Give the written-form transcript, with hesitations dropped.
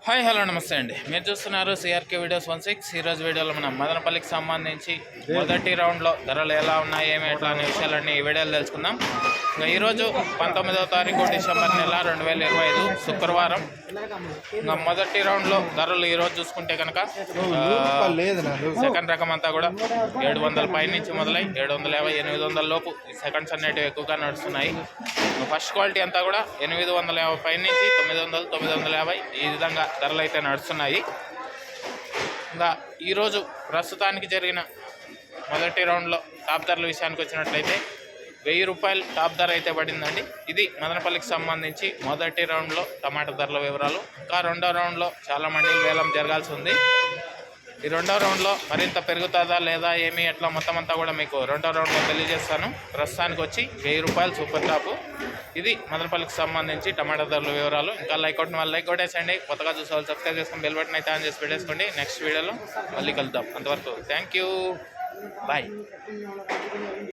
Hi hello నమస్తే అండి. మీరు చూస్తున్నారు సిఆర్కే వీడియోస్ 16. ఈరోజు వీడియోలో మనం మదనపల్లికి సంబంధించి మొదటి రౌండ్లో ధరలు ఎలా ఉన్నాయి, ఏమి ఎట్లా అనే విషయాలన్నీ ఈ వీడియోలో తెలుసుకుందాం. ఇంకా ఈరోజు 19వ తారీఖు డిసెంబర్ నెల 2025 శుక్రవారం. ఇంకా మొదటి రౌండ్లో ధరలు ఈరోజు చూసుకుంటే కనుక సెకండ్ రకం అంతా కూడా 700 పై నుంచి మొదలై 750, 800 లోపు సెకండ్స్ అనేటివి ఎక్కువగా నడుస్తున్నాయి. ఫస్ట్ క్వాలిటీ అంతా కూడా 850 పై నుంచి 900, 950 ఈ విధంగా ధరలు అయితే నడుస్తున్నాయి. ఇంకా ఈరోజు ప్రస్తుతానికి జరిగిన మొదటి రౌండ్లో టాప్ ధరల విషయానికి వచ్చినట్లయితే 1000 రూపాయలు టాప్ ధర అయితే పడిందండి. ఇది మదనపల్లికి సంబంధించి మొదటి రౌండ్లో టమాటా ధరల వివరాలు. ఇంకా రెండో రౌండ్లో చాలా మండీలు వేలం జరగాల్సి ఉంది. ఈ రెండో రౌండ్లో మరింత పెరుగుతుందా లేదా ఏమి ఎట్లా మొత్తం అంతా కూడా మీకు రెండో రౌండ్లో తెలియజేస్తాను. ప్రస్తుతానికి వచ్చి 1000 రూపాయలు సూపర్ టాపు. ఇది మదనపల్లికి సంబంధించి టమాటా ధరల వివరాలు. ఇంకా లైక్ కొట్టిన వాళ్ళు లైక్ కొట్టేసండి. కొత్తగా చూసే వాళ్ళు సబ్స్క్రైబ్ చేసుకుని బెల్ బటన్ అయితే ఆన్ చేసి పెట్టేసుకోండి. నెక్స్ట్ వీడియోలో మళ్ళీ కలుద్దాం. అంతవరకు థ్యాంక్ యూ, బాయ్.